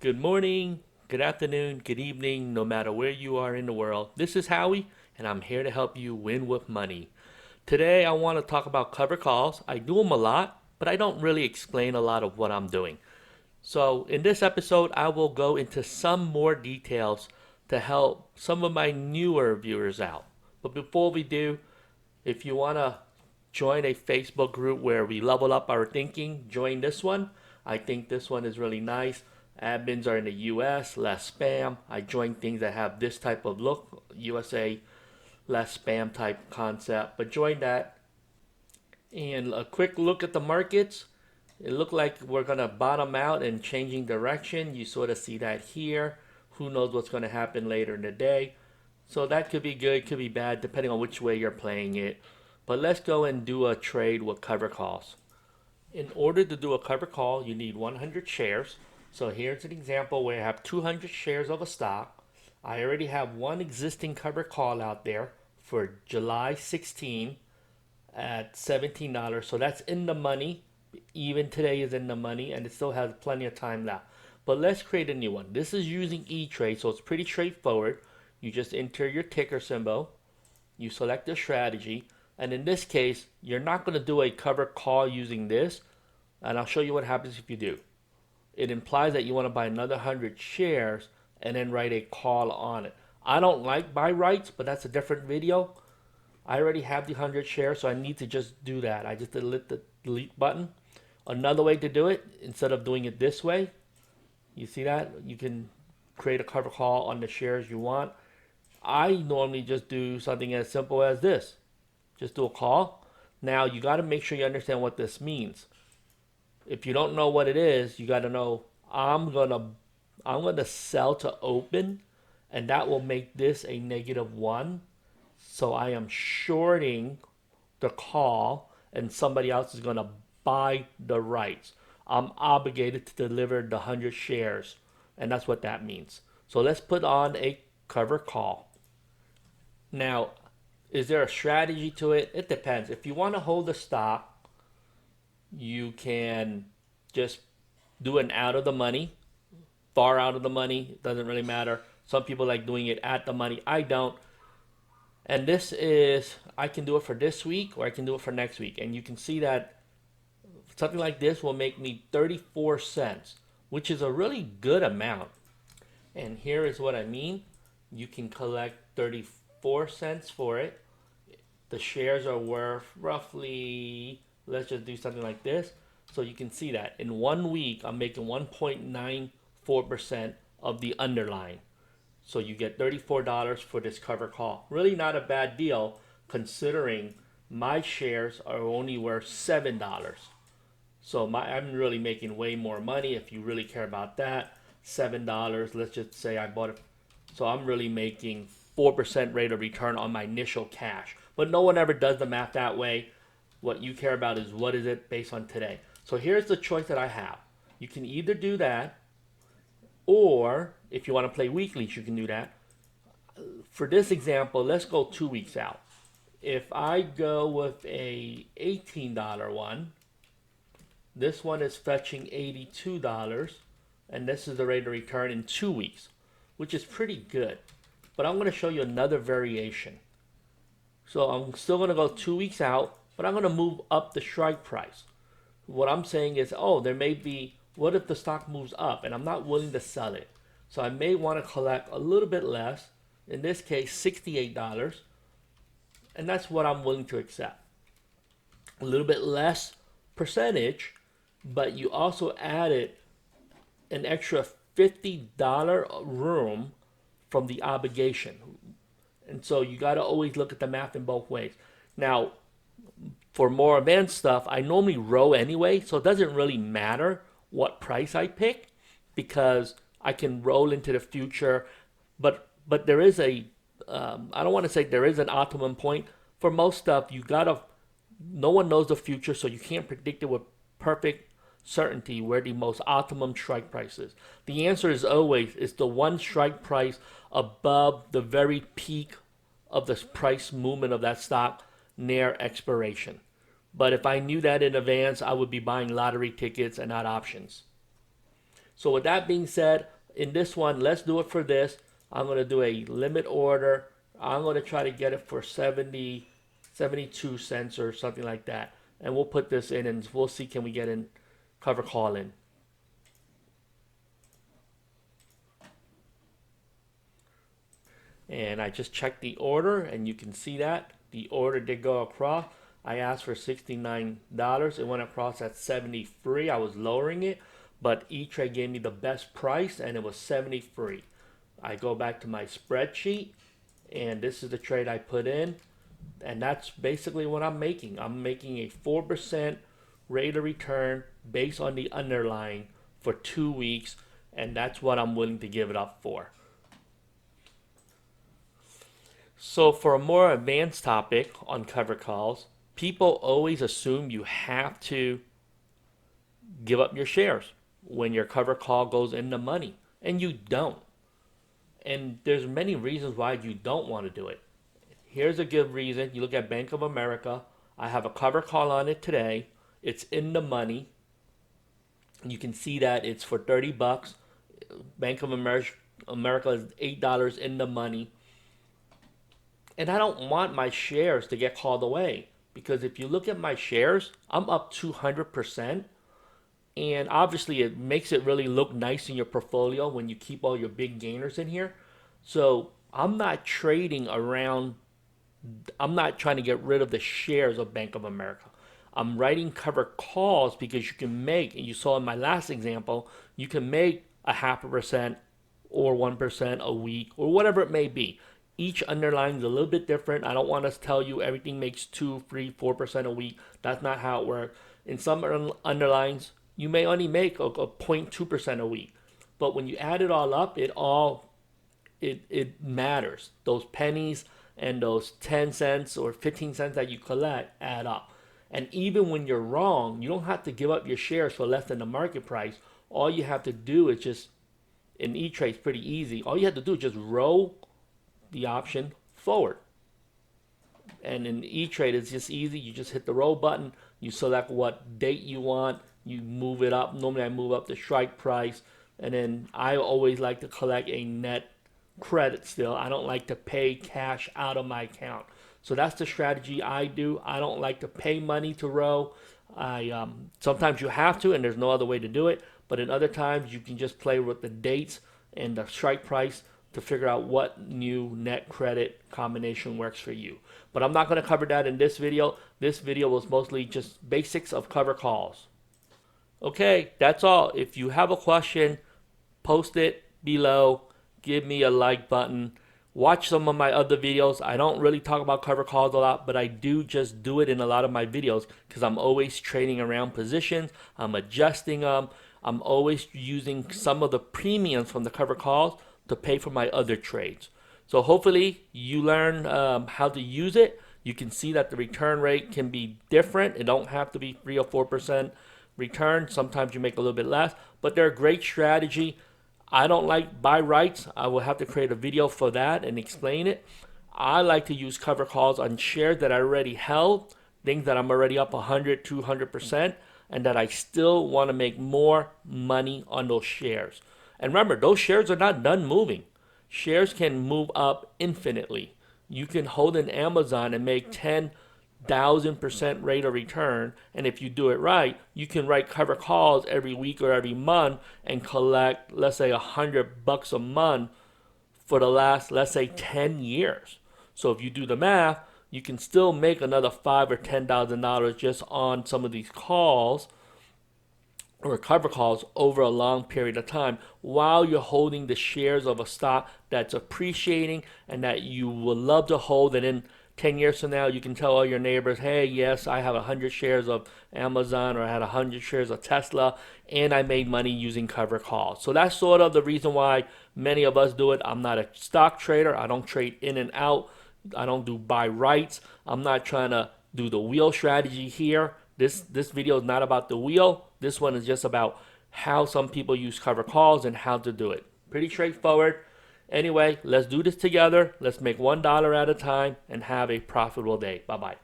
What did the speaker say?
Good morning, good afternoon, good evening, no matter where you are in the world. This is Howie, and I'm here to help you win with money. Today, I want to talk about cover calls. I do them a lot, but I don't really explain a lot of what I'm doing. So, in this episode, I will go into some more details to help some of my newer viewers out. But before we do, if you want to join a Facebook group where we level up our thinking, join this one. I think this one is really nice. Admins are in the US, less spam. I join things that have this type of look, USA, less spam type concept. But join that. And a quick look at the markets. It looked like we're going to bottom out and changing direction. You sort of see that here. Who knows what's going to happen later in the day. So that could be good, could be bad, depending on which way you're playing it. But let's go and do a trade with cover calls. In order to do a cover call, you need 100 shares. So here's an example where I have 200 shares of a stock. I already have one existing cover call out there for July 16 at $17. So that's in the money. Even today is in the money and it still has plenty of time left. But let's create a new one. This is using ETrade, so it's pretty straightforward. You just enter your ticker symbol, you select the strategy, and in this case, you're not going to do a cover call using this, and I'll show you what happens if you do. It implies that you want to buy another 100 shares and then write a call on it. I don't like buy rights, but that's a different video. I already have the 100 shares, so I need to just do that. I just delete the delete button. Another way to do it, instead of doing it this way, you see that? You can create a cover call on the shares you want. I normally just do something as simple as this. Just do a call. Now you got to make sure you understand what this means. If you don't know what it is, you got to know I'm gonna sell to open, and that will make this a -1. So I am shorting the call, and somebody else is gonna buy the rights. I'm obligated to deliver the 100 shares, and that's what that means. So let's put on a cover call. Now, is there a strategy to it? It depends. If you want to hold the stock, you can just do an out of the money, far out of the money. It doesn't really matter. Some people like doing it at the money. I don't. And this is, I can do it for this week or I can do it for next week. And you can see that something like this will make me 34 cents, which is a really good amount. And here is what I mean. You can collect 34 cents for it. The shares are worth roughly, let's just do something like this. So you can see that in 1 week, I'm making 1.94% of the underlying. So you get $34 for this cover call. Really not a bad deal considering my shares are only worth $7. So I'm really making way more money if you really care about that. $7, let's just say I bought it. So I'm really making 4% rate of return on my initial cash. But no one ever does the math that way. What you care about is what is it based on today. So here's the choice that I have. You can either do that, or if you want to play weeklies, you can do that. For this example, let's go 2 weeks out. If I go with a $18 one, this one is fetching $82, and this is the rate of return in 2 weeks, which is pretty good. But I'm going to show you another variation. So I'm still going to go 2 weeks out, but I'm going to move up the strike price. What I'm saying is, there may be, what if the stock moves up and I'm not willing to sell it? So I may want to collect a little bit less, in this case $68, and that's what I'm willing to accept. A little bit less percentage, but you also added an extra $50 room from the obligation. And so you got to always look at the math in both ways. Now, for more advanced stuff, I normally row anyway, so it doesn't really matter what price I pick because I can roll into the future. But there is I don't want to say there is an optimum point. For most stuff, no one knows the future, so you can't predict it with perfect certainty where the most optimum strike price is. The answer is always is the one strike price above the very peak of the price movement of that stock near expiration. But if I knew that in advance, I would be buying lottery tickets and not options. So with that being said, in this one, let's do it for this. I'm going to do a limit order. I'm going to try to get it for 72 cents or something like that. And we'll put this in and we'll see can we get in cover call in. And I just checked the order and you can see that the order did go across. I asked for $69. It went across at 73. I was lowering it, but ETrade gave me the best price and it was 73. I go back to my spreadsheet and this is the trade I put in, and that's basically what I'm making. I'm making a 4% rate of return based on the underlying for 2 weeks, and that's what I'm willing to give it up for. So for a more advanced topic on cover calls, people always assume you have to give up your shares when your cover call goes in the money, and you don't. And there's many reasons why you don't want to do it. Here's a good reason. You look at Bank of America. I have a cover call on it today. It's in the money. You can see that it's for 30 bucks. Bank of America is $8 in the money. And I don't want my shares to get called away, because if you look at my shares, I'm up 200%. And obviously it makes it really look nice in your portfolio when you keep all your big gainers in here. So I'm not trading around. I'm not trying to get rid of the shares of Bank of America. I'm writing cover calls because you can make, and you saw in my last example, you can make a 0.5% or 1% a week or whatever it may be. Each underlying is a little bit different. I don't want to tell you everything makes 2, 3, 4% a week. That's not how it works. In some underlyings, you may only make a 0.2% a week. But when you add it all up, it matters. Those pennies and those 10 cents or 15 cents that you collect add up. And even when you're wrong, you don't have to give up your shares for less than the market price. All you have to do is just, in ETrade, it's pretty easy. All you have to do is just roll the option forward. And in ETrade, it's just easy. You just hit the roll button. You select what date you want. You move it up. Normally I move up the strike price. And then I always like to collect a net credit still. I don't like to pay cash out of my account. So that's the strategy I do. I don't like to pay money to row. Sometimes you have to, and there's no other way to do it. But in other times, you can just play with the dates and the strike price to figure out what new net credit combination works for you. But I'm not going to cover that in this video. This video was mostly just basics of cover calls. Okay, that's all. If you have a question, post it below. Give me a like button. Watch some of my other videos. I don't really talk about cover calls a lot, but I do just do it in a lot of my videos because I'm always trading around positions. I'm adjusting them. I'm always using some of the premiums from the cover calls to pay for my other trades. So hopefully you learn how to use it. You can see that the return rate can be different. It don't have to be 3 or 4% return. Sometimes you make a little bit less, but they're a great strategy. I don't like buy rights. I will have to create a video for that and explain it. I like to use cover calls on shares that I already held, things that I'm already up 100, 200%, and that I still want to make more money on those shares. And remember, those shares are not done moving. Shares can move up infinitely. You can hold an Amazon and make 10,000% rate of return. And if you do it right, you can write cover calls every week or every month and collect, let's say, $100 a month for the last, let's say, 10 years. So if you do the math, you can still make another $5,000 or $10,000 just on some of these calls or cover calls over a long period of time while you're holding the shares of a stock that's appreciating and that you would love to hold. And in 10 years from now, you can tell all your neighbors, hey, yes, I have 100 shares of Amazon, or I had 100 shares of Tesla, and I made money using cover calls. So that's sort of the reason why many of us do it. I'm not a stock trader. I don't trade in and out. I don't do buy rights. I'm not trying to do the wheel strategy here. This video is not about the wheel. This one is just about how some people use cover calls and how to do it. Pretty straightforward. Anyway, let's do this together. Let's make $1 at a time and have a profitable day. Bye-bye.